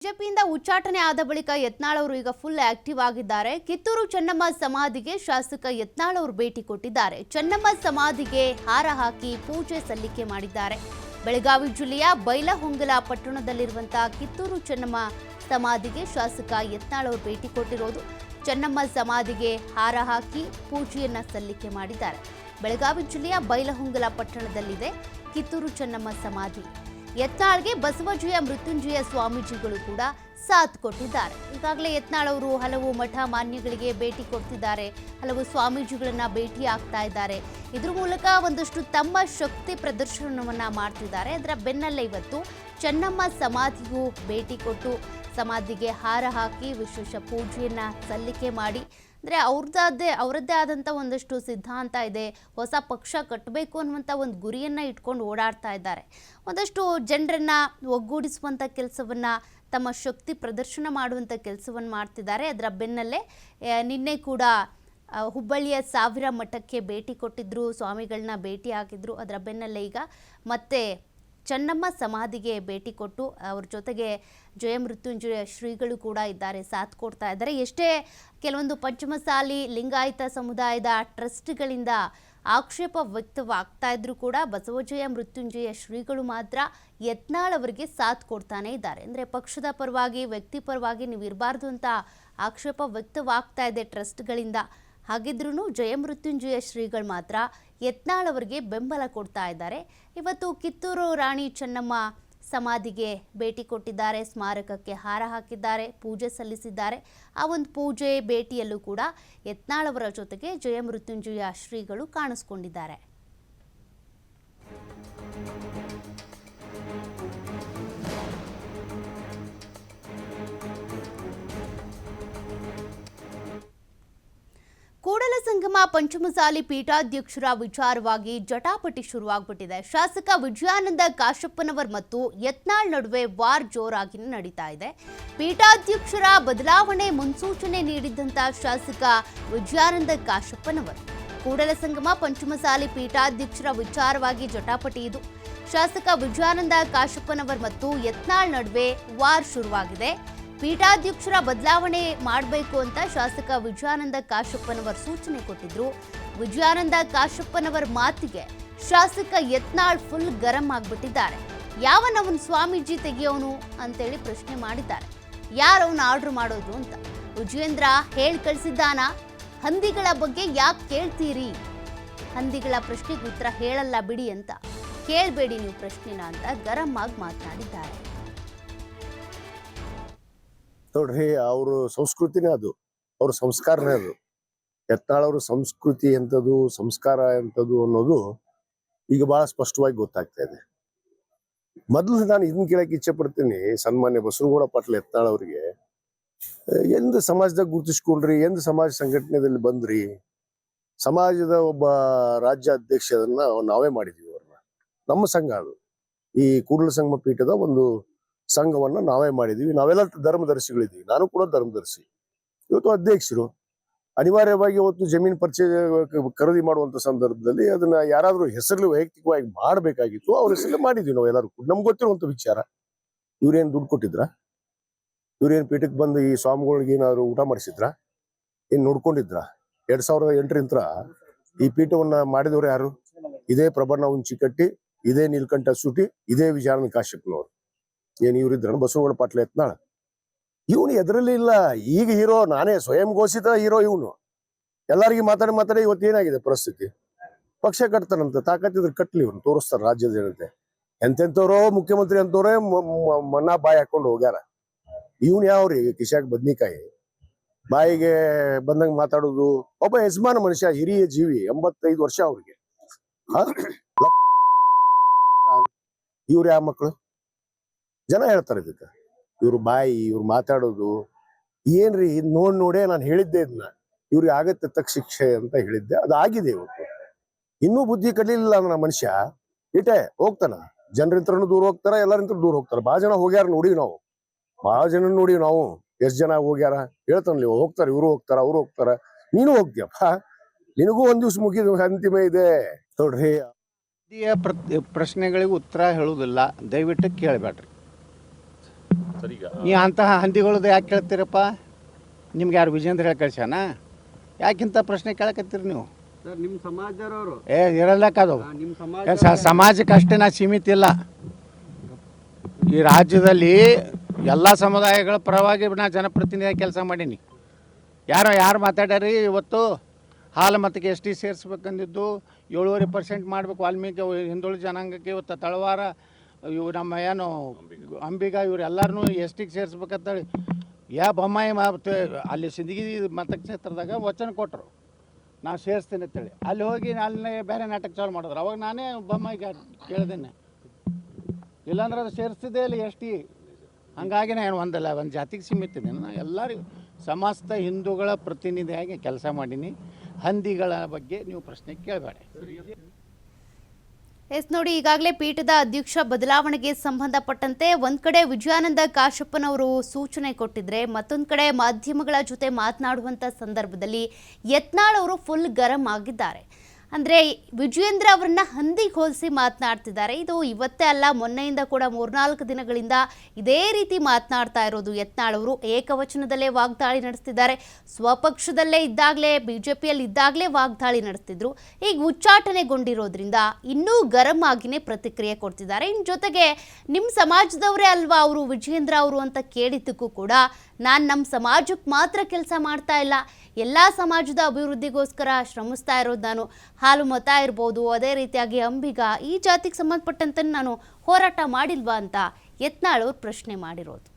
ಬಿಜೆಪಿಯಿಂದ ಉಚ್ಚಾಟನೆ ಆದ ಬಳಿಕ ಯತ್ನಾಳ್ ಅವರು ಈಗ ಫುಲ್ ಆಕ್ಟಿವ್ ಆಗಿದ್ದಾರೆ. ಕಿತ್ತೂರು ಚೆನ್ನಮ್ಮ ಸಮಾಧಿಗೆ ಶಾಸಕ ಯತ್ನಾಳ್ ಅವರು ಭೇಟಿ ಕೊಟ್ಟಿದ್ದಾರೆ. ಚೆನ್ನಮ್ಮ ಸಮಾಧಿಗೆ ಹಾರ ಹಾಕಿ ಪೂಜೆ ಸಲ್ಲಿಕೆ ಮಾಡಿದ್ದಾರೆ. ಬೆಳಗಾವಿ ಜಿಲ್ಲೆಯ ಬೈಲಹೊಂಗಲ ಪಟ್ಟಣದಲ್ಲಿರುವಂತಹ ಕಿತ್ತೂರು ಚೆನ್ನಮ್ಮ ಸಮಾಧಿಗೆ ಶಾಸಕ ಯತ್ನಾಳ್ ಅವರು ಭೇಟಿ ಕೊಟ್ಟಿರೋದು. ಚೆನ್ನಮ್ಮ ಸಮಾಧಿಗೆ ಹಾರ ಹಾಕಿ ಪೂಜೆಯನ್ನ ಸಲ್ಲಿಕೆ ಮಾಡಿದ್ದಾರೆ. ಬೆಳಗಾವಿ ಜಿಲ್ಲೆಯ ಬೈಲಹೊಂಗಲ ಪಟ್ಟಣದಲ್ಲಿದೆ ಕಿತ್ತೂರು ಚೆನ್ನಮ್ಮ ಸಮಾಧಿ. ಯತ್ನಾಳ್ಗೆ ಬಸವಜಯ ಮೃತ್ಯುಂಜಯ ಸ್ವಾಮೀಜಿಗಳು ಕೂಡ ಸಾಥ್ ಕೊಟ್ಟಿದ್ದಾರೆ. ಈಗಾಗಲೇ ಯತ್ನಾಳ್ ಅವರು ಹಲವು ಮಠ ಮಾನ್ಯಗಳಿಗೆ ಭೇಟಿ ಕೊಡ್ತಿದ್ದಾರೆ, ಹಲವು ಸ್ವಾಮೀಜಿಗಳನ್ನ ಭೇಟಿ ಆಗ್ತಾ ಇದ್ದಾರೆ. ಇದ್ರ ಮೂಲಕ ಒಂದಷ್ಟು ತಮ್ಮ ಶಕ್ತಿ ಪ್ರದರ್ಶನವನ್ನ ಮಾಡ್ತಿದ್ದಾರೆ. ಅದರ ಬೆನ್ನಲ್ಲೇ ಇವತ್ತು ಚೆನ್ನಮ್ಮ ಸಮಾಧಿಗೂ ಭೇಟಿ ಕೊಟ್ಟು ಸಮಾಧಿಗೆ ಹಾರ ಹಾಕಿ ವಿಶೇಷ ಪೂಜೆಯನ್ನ ಸಲ್ಲಿಕೆ ಮಾಡಿ, ಅಂದರೆ ಅವರದ್ದೇ ಆದಂಥ ಒಂದಷ್ಟು ಸಿದ್ಧಾಂತ ಇದೆ. ಹೊಸ ಪಕ್ಷ ಕಟ್ಟಬೇಕು ಅನ್ನುವಂಥ ಒಂದು ಗುರಿಯನ್ನು ಇಟ್ಕೊಂಡು ಓಡಾಡ್ತಾ ಇದ್ದಾರೆ. ಒಂದಷ್ಟು ಜನರನ್ನು ಒಗ್ಗೂಡಿಸುವಂಥ ಕೆಲಸವನ್ನು, ತಮ್ಮ ಶಕ್ತಿ ಪ್ರದರ್ಶನ ಮಾಡುವಂಥ ಕೆಲಸವನ್ನು ಮಾಡ್ತಿದ್ದಾರೆ. ಅದರ ಬೆನ್ನಲ್ಲೇ ನಿನ್ನೆ ಕೂಡ ಹುಬ್ಬಳ್ಳಿಯ ಸಾವಿರ ಮಠಕ್ಕೆ ಭೇಟಿ ಕೊಟ್ಟಿದ್ದರು, ಸ್ವಾಮಿಗಳನ್ನ ಭೇಟಿ ಆಗಿದ್ರು. ಅದರ ಬೆನ್ನಲ್ಲೇ ಈಗ ಮತ್ತೆ ಚೆನ್ನಮ್ಮ ಸಮಾಧಿಗೆ ಭೇಟಿ ಕೊಟ್ಟು ಅವ್ರ ಜೊತೆಗೆ ಜಯಮೃತ್ಯುಂಜಯ ಶ್ರೀಗಳು ಕೂಡ ಇದ್ದಾರೆ, ಸಾಥ್ ಕೊಡ್ತಾ ಇದ್ದಾರೆ. ಎಷ್ಟೇ ಕೆಲವೊಂದು ಪಂಚಮಸಾಲಿ ಲಿಂಗಾಯತ ಸಮುದಾಯದ ಟ್ರಸ್ಟ್ಗಳಿಂದ ಆಕ್ಷೇಪ ವ್ಯಕ್ತವಾಗ್ತಾ ಇದ್ರು ಕೂಡ ಬಸವಜಯ ಮೃತ್ಯುಂಜಯ ಶ್ರೀಗಳು ಮಾತ್ರ ಯತ್ನಾಳ್ ಅವರಿಗೆ ಸಾಥ್ ಕೊಡ್ತಾನೆ ಇದ್ದಾರೆ. ಅಂದರೆ ಪಕ್ಷದ ಪರವಾಗಿ, ವ್ಯಕ್ತಿ ಪರವಾಗಿ ನೀವು ಇರಬಾರ್ದು ಅಂತ ಆಕ್ಷೇಪ ವ್ಯಕ್ತವಾಗ್ತಾ ಇದೆ ಟ್ರಸ್ಟ್ಗಳಿಂದ. ಹಾಗಿದ್ರೂ ಜಯಮೃತ್ಯುಂಜಯ ಶ್ರೀಗಳು ಮಾತ್ರ ಯತ್ನಾಳ್ ಅವರಿಗೆ ಬೆಂಬಲ ಕೊಡ್ತಾ ಇದ್ದಾರೆ. ಇವತ್ತು ಕಿತ್ತೂರು ರಾಣಿ ಚೆನ್ನಮ್ಮ ಸಮಾಧಿಗೆ ಭೇಟಿ ಕೊಟ್ಟಿದ್ದಾರೆ, ಸ್ಮಾರಕಕ್ಕೆ ಹಾರ ಹಾಕಿದ್ದಾರೆ, ಪೂಜೆ ಸಲ್ಲಿಸಿದ್ದಾರೆ. ಆ ಒಂದು ಪೂಜೆ ಭೇಟಿಯಲ್ಲೂ ಕೂಡ ಯತ್ನಾಳ್ ಅವರ ಜೊತೆಗೆ ಜಯಮೃತ್ಯುಂಜಯ ಶ್ರೀಗಳು ಕಾಣಿಸ್ಕೊಂಡಿದ್ದಾರೆ. ಕೂಡಲಸಂಗಮ ಪಂಚಮಸಾಲಿ ಪೀಠಾಧ್ಯಕ್ಷರ ವಿಚಾರವಾಗಿ ಜಟಾಪಟಿ ಶುರುವಾಗ್ಬಿಟ್ಟಿದೆ. ಶಾಸಕ ವಿಜಯಾನಂದ ಕಾಶಪ್ಪನವರ್ ಮತ್ತು ಯತ್ನಾಳ್ ನಡುವೆ ವಾರ್ ಜೋರಾಗಿ ನಡೀತಾ ಇದೆ. ಪೀಠಾಧ್ಯಕ್ಷರ ಬದಲಾವಣೆ ಮುನ್ಸೂಚನೆ ನೀಡಿದ್ದಂತ ಶಾಸಕ ವಿಜಯಾನಂದ ಕಾಶಪ್ಪನವರ್ ಕೂಡಲಸಂಗಮ ಪಂಚಮಸಾಲಿ ಪೀಠಾಧ್ಯಕ್ಷರ ವಿಚಾರವಾಗಿ ಜಟಾಪಟಿ ಇದು. ಶಾಸಕ ವಿಜಯಾನಂದ ಕಾಶಪ್ಪನವರ್ ಮತ್ತು ಯತ್ನಾಳ್ ನಡುವೆ ವಾರ್ ಶುರುವಾಗಿದೆ. ಪೀಠಾಧ್ಯಕ್ಷರ ಬದಲಾವಣೆ ಮಾಡಬೇಕು ಅಂತ ಶಾಸಕ ವಿಜಯಾನಂದ ಕಾಶಪ್ಪನವರ್ ಸೂಚನೆ ಕೊಟ್ಟಿದ್ರು. ವಿಜಯಾನಂದ ಕಾಶಪ್ಪನವರ್ ಮಾತಿಗೆ ಶಾಸಕ ಯತ್ನಾಳ್ ಫುಲ್ ಗರಂ ಆಗ್ಬಿಟ್ಟಿದ್ದಾರೆ. ಯಾವನವನ್ ಸ್ವಾಮೀಜಿ ತೆಗೆಯೋನು ಅಂತೇಳಿ ಪ್ರಶ್ನೆ ಮಾಡಿದ್ದಾರೆ. ಯಾರವನ್ನ ಆರ್ಡರ್ ಮಾಡೋದು ಅಂತ. ವಿಜಯೇಂದ್ರ ಹೇಳಿ ಕಳಿಸಿದ್ದಾನ? ಹಂದಿಗಳ ಬಗ್ಗೆ ಯಾಕೆ ಕೇಳ್ತೀರಿ? ಹಂದಿಗಳ ಪ್ರಶ್ನೆಗೆ ಉತ್ತರ ಹೇಳಲ್ಲ ಬಿಡಿ ಅಂತ. ಕೇಳಬೇಡಿ ನೀವು ಪ್ರಶ್ನೆನ ಅಂತ ಗರಂ ಆಗಿ ಮಾತನಾಡಿದ್ದಾರೆ. ನೋಡ್ರಿ, ಅವ್ರ ಸಂಸ್ಕೃತಿನೇ ಅದು, ಅವ್ರ ಸಂಸ್ಕಾರನೇ ಅದು. ಯತ್ನಾಳ್ ಅವ್ರ ಸಂಸ್ಕೃತಿ ಎಂಥದ್ದು, ಸಂಸ್ಕಾರ ಎಂಥದ್ದು ಅನ್ನೋದು ಈಗ ಬಹಳ ಸ್ಪಷ್ಟವಾಗಿ ಗೊತ್ತಾಗ್ತಾ ಇದೆ. ಮೊದಲು ನಾನು ಇದನ್ನ ಕೇಳಕ್ಕೆ ಇಚ್ಛೆ ಪಡ್ತೀನಿ, ಸನ್ಮಾನ್ಯ ಬಸವನಗೌಡ ಪಾಟೀಲ್ ಯತ್ನಾಳ್ ಅವರಿಗೆ, ಎಂದು ಸಮಾಜದಾಗ ಗುರುತಿಸ್ಕೊಂಡ್ರಿ, ಎಂದು ಸಮಾಜ ಸಂಘಟನೆಯಲ್ಲಿ ಬಂದ್ರಿ? ಸಮಾಜದ ಒಬ್ಬ ರಾಜ್ಯ ಅಧ್ಯಕ್ಷರನ್ನ ನಾವೇ ಮಾಡಿದೀವಿ. ಅವ್ರನ್ನ ನಮ್ಮ ಸಂಘ ಅದು, ಈ ಕೂಡಲಸಂಗಮ ಪೀಠದ ಒಂದು ಸಂಘವನ್ನ ನಾವೇ ಮಾಡಿದೀವಿ. ನಾವೆಲ್ಲ ಧರ್ಮದರ್ಶಿಗಳಿದ್ದೀವಿ, ನಾನು ಕೂಡ ಧರ್ಮದರ್ಶಿ. ಇವತ್ತು ಅಧ್ಯಕ್ಷರು ಅನಿವಾರ್ಯವಾಗಿ ಇವತ್ತು ಜಮೀನು ಪರಿಚಯ ಖರೀದಿ ಮಾಡುವಂತ ಸಂದರ್ಭದಲ್ಲಿ ಅದನ್ನ ಯಾರಾದ್ರೂ ಹೆಸರಲ್ಲಿ ವೈಯಕ್ತಿಕವಾಗಿ ಮಾಡಬೇಕಾಗಿತ್ತು, ಅವ್ರ ಹೆಸರಲ್ಲಿ ಮಾಡಿದ್ವಿ ನಾವು ಎಲ್ಲರೂ ಕೂಡ. ನಮ್ಗೆ ಗೊತ್ತಿರುವಂತ ವಿಚಾರ. ಇವ್ರೇನ್ ದುಡ್ಡು ಕೊಟ್ಟಿದ್ರ? ಇವ್ರೇನ್ ಪೀಠಕ್ಕೆ ಬಂದು ಈ ಸ್ವಾಮಿಗಳಿಗೆ ಏನಾದ್ರು ಊಟ ಮಾಡಿಸಿದ್ರ? ಏನ್ ನೋಡ್ಕೊಂಡಿದ್ರ? 2008 ಈ ಪೀಠವನ್ನ ಮಾಡಿದವ್ರು ಯಾರು? ಇದೇ ಪ್ರಬಣ್ಣ ಹುಂಚಿಕಟ್ಟಿ, ಇದೇ ನೀಲಕಂಠ ಸೂಟಿ, ಇದೇ ವಿಜಯಾನಂದ ಕಾಶ್ಯಪ್ನವ್ರು. ಏನ್ ಇವ್ರಿದ್ರ ಬಸವನಗೌಡ ಪಾಟೀಲ್ ಯತ್ನಾಳ್? ಇವನು ಎದರಲ್ಲಿ ಇಲ್ಲ. ಈಗ ಹೀರೋ ನಾನೇ, ಸ್ವಯಂ ಘೋಷಿತ ಹೀರೋ ಇವನು. ಎಲ್ಲರಿಗೂ ಮಾತಾಡಿ ಇವತ್ತು ಏನಾಗಿದೆ ಪರಿಸ್ಥಿತಿ? ಪಕ್ಷ ಕಟ್ತಾನಂತ ತಾಕತ್ತಿದ್ರೆ ಕಟ್ಲಿ, ಇವನು ತೋರಿಸ್ತಾರ ರಾಜ್ಯದ ಜನತೆ. ಎಂತೆಂಥವ್ರೋ ಮುಖ್ಯಮಂತ್ರಿ ಅಂತವ್ರೆ ಮನ್ನಾ ಬಾಯಿ ಹಾಕೊಂಡು ಹೋಗ್ಯಾರ. ಇವನ್ ಯಾವ್ರಿ ಕಿಶಾಕ್ ಬದ್ನಿಕಾಯಿ? ಬಾಯಿಗೆ ಬಂದಂಗ ಮಾತಾಡೋದು. ಒಬ್ಬ ಯಜಮಾನ ಮನುಷ್ಯ, ಹಿರಿಯ ಜೀವಿ, 85 ವರ್ಷ ಅವ್ರಿಗೆ. ಇವ್ರು ಯಾವ ಮಕ್ಕಳು? ಜನ ಹೇಳ್ತಾರೆ ಇದಕ್ಕೆ. ಇವ್ರ ಬಾಯಿ, ಇವ್ರು ಮಾತಾಡೋದು ಏನ್ರಿ? ಇದ್ ನೋಡೇ ನಾನು ಹೇಳಿದ್ದೆ, ಇದನ್ನ ಇವ್ರಿಗೆ ಆಗತ್ತೆ ತಕ್ಕ ಶಿಕ್ಷೆ ಅಂತ ಹೇಳಿದ್ದೆ. ಅದಾಗಿದೆ. ಇವತ್ತು ಇನ್ನೂ ಬುದ್ಧಿ ಕಲಿಲಿಲ್ಲ ನನ್ನ ಮನುಷ್ಯ. ಇಟೆ ಹೋಗ್ತಾನ, ಜನರಿಂತ್ರನು ದೂರ ಹೋಗ್ತಾರ, ಎಲ್ಲರಿಂತ್ರ ದೂರ ಹೋಗ್ತಾರ. ಭಾಳ ಜನ ಹೋಗ್ಯಾರ ನೋಡಿವಿ ನಾವು, ಭಾಳ ಜನ ನೋಡಿವಿ ನಾವು. ಎಷ್ಟ್ ಜನ ಹೋಗ್ಯಾರ ಹೇಳ್ತಾನಲ್ಲಿ. ಹೋಗ್ತಾರ, ಇವ್ರು ಹೋಗ್ತಾರ, ಅವ್ರು ಹೋಗ್ತಾರ, ನೀನು ಹೋಗ್ತೀಯಪ್ಪ. ನಿನಗೂ ಒಂದ್ ದಿವ್ಸ ಮುಗಿದ ಅಂತಿಮ ಇದೆ. ನೋಡ್ರಿ, ಪ್ರಶ್ನೆಗಳಿಗೆ ಉತ್ತರ ಹೇಳುವುದಿಲ್ಲ, ದಯವಿಟ್ಟು ಕೇಳಬೇಡ್ರಿ. ಸರ್ ಈಗ ನೀವು ಅಂತಹ ಹಂದಿಗಳದ್ದು ಯಾಕೆ ಕೇಳ್ತೀರಪ್ಪ? ನಿಮ್ಗೆ ಯಾರು ವಿಜೇಂದ್ರ ಹೇಳಿ ಕಳ್ಸ್ಯಾನ? ಯಾಕಿಂತ ಪ್ರಶ್ನೆ ಕೇಳಕತ್ತೀರಿ ನೀವು? ಸರ್ ನಿಮ್ಮ ಸಮಾಜದವರು ಇರಲ್ಲಕ್ಕದು ನಿಮ್ಮ ಸಮಾಜ ಸಮಾಜಕ್ಕೆ ಅಷ್ಟೇ ನಾ ಸೀಮಿತ ಇಲ್ಲ. ಈ ರಾಜ್ಯದಲ್ಲಿ ಎಲ್ಲ ಸಮುದಾಯಗಳ ಪರವಾಗಿ ನಾ ಜನಪ್ರತಿನಿಧಿಯಾಗಿ ಕೆಲಸ ಮಾಡೀನಿ. ಯಾರು ಮಾತಾಡ್ಯಾರಿ ಇವತ್ತು ಹಾಲು ಮತಕ್ಕೆ ಎಸ್ ಟಿ ಸೇರಿಸ್ಬೇಕಂದಿದ್ದು 7.5% ಮಾಡಬೇಕು ವಾಲ್ಮೀಕಿ ಹಿಂದುಳಿದ ಜನಾಂಗಕ್ಕೆ. ಇವತ್ತು ತಳವಾರ ಇವು ನಮ್ಮ ಏನು ಅಂಬಿಗ ಇವರೆಲ್ಲರನ್ನೂ ಎಸ್ ಟಿಗೆ ಸೇರಿಸ್ಬೇಕಂತೇಳಿ ಬೊಮ್ಮಾಯಿ ಅಲ್ಲಿ ಸಿಂದಗಿ ಮತಕ್ಷೇತ್ರದಾಗ ವಚನ ಕೊಟ್ಟರು, ನಾವು ಸೇರಿಸ್ತೀನಿ ಅಂತೇಳಿ. ಅಲ್ಲಿ ಹೋಗಿ ಅಲ್ಲಿ ಬೇರೆ ನಾಟಕ ಚಾಲು ಮಾಡಿದ್ರು. ಅವಾಗ ನಾನೇ ಬೊಮ್ಮಾಯಿಗೆ ಕೇಳ್ದೇನೆ, ಇಲ್ಲಾಂದ್ರೆ ಅದು ಸೇರಿಸ್ತಿದ್ದೆ ಇಲ್ಲಿ ಎಸ್ ಟಿ. ಹಂಗಾಗಿ ನಾನು ಒಂದು ಜಾತಿಗೆ ಸೀಮಿತ ಇದ್ದೀನಿ. ನಾನು ಎಲ್ಲರಿಗೂ ಸಮಸ್ತ ಹಿಂದೂಗಳ ಪ್ರತಿನಿಧಿಯಾಗಿ ಕೆಲಸ ಮಾಡೀನಿ. ಹಂದಿಗಳ ಬಗ್ಗೆ ನೀವು ಪ್ರಶ್ನೆ ಕೇಳಬೇಡಿ. ಎಸ್ ನೋಡಿ, ಈಗಾಗಲೇ ಪೀಠದ ಅಧ್ಯಕ್ಷ ಬದಲಾವಣೆಗೆ ಸಂಬಂಧಪಟ್ಟಂತೆ ಒಂದ್ ಕಡೆ ವಿಜಯಾನಂದ ಕಾಶಪ್ಪನವರು ಸೂಚನೆ ಕೊಟ್ಟಿದ್ರೆ, ಮತ್ತೊಂದು ಕಡೆ ಮಾಧ್ಯಮಗಳ ಜೊತೆ ಮಾತನಾಡುವಂಥ ಸಂದರ್ಭದಲ್ಲಿ ಯತ್ನಾಳ್ ಅವರು ಫುಲ್ ಗರಂ ಆಗಿದ್ದಾರೆ. ಅಂದರೆ ವಿಜಯೇಂದ್ರ ಅವರನ್ನ ಹಂದಿಗೆ ಹೋಲಿಸಿ ಮಾತನಾಡ್ತಿದ್ದಾರೆ. ಇದು ಇವತ್ತೇ ಅಲ್ಲ, ಮೊನ್ನೆಯಿಂದ ಕೂಡ 3-4 ದಿನಗಳಿಂದ ಇದೇ ರೀತಿ ಮಾತನಾಡ್ತಾ ಇರೋದು ಯತ್ನಾಳ್ ಅವರು. ಏಕವಚನದಲ್ಲೇ ವಾಗ್ದಾಳಿ ನಡೆಸ್ತಿದ್ದಾರೆ. ಸ್ವಪಕ್ಷದಲ್ಲೇ ಇದ್ದಾಗಲೇ, ಬಿಜೆಪಿಯಲ್ಲಿ ಇದ್ದಾಗಲೇ ವಾಗ್ದಾಳಿ ನಡೆಸ್ತಿದ್ರು. ಈಗ ಉಚ್ಚಾಟನೆಗೊಂಡಿರೋದ್ರಿಂದ ಇನ್ನೂ ಗರಂ ಆಗಿನೇ ಪ್ರತಿಕ್ರಿಯೆ ಕೊಡ್ತಿದ್ದಾರೆ. ಇನ್ನು ಜೊತೆಗೆ ನಿಮ್ಮ ಸಮಾಜದವರೇ ಅಲ್ವಾ ಅವರು ವಿಜಯೇಂದ್ರ ಅವರು ಅಂತ ಕೇಳಿದ್ದಕ್ಕೂ ಕೂಡ, ನಾನು ನಮ್ಮ ಸಮಾಜಕ್ಕೆ ಮಾತ್ರ ಕೆಲಸ ಮಾಡ್ತಾ ಇಲ್ಲ, ಎಲ್ಲ ಸಮಾಜದ ಅಭಿವೃದ್ಧಿಗೋಸ್ಕರ ಶ್ರಮಿಸ್ತಾ ಇರೋದು ನಾನು. ಹಾಲು ಮತ ಇರ್ಬೋದು, ಅದೇ ರೀತಿಯಾಗಿ ಅಂಬಿಗ, ಈ ಜಾತಿಗೆ ಸಂಬಂಧಪಟ್ಟಂತೆ ನಾನು ಹೋರಾಟ ಮಾಡಿಲ್ವಾ ಅಂತ ಯತ್ನಾಳ್ ಅವರು ಪ್ರಶ್ನೆ ಮಾಡಿರೋದು.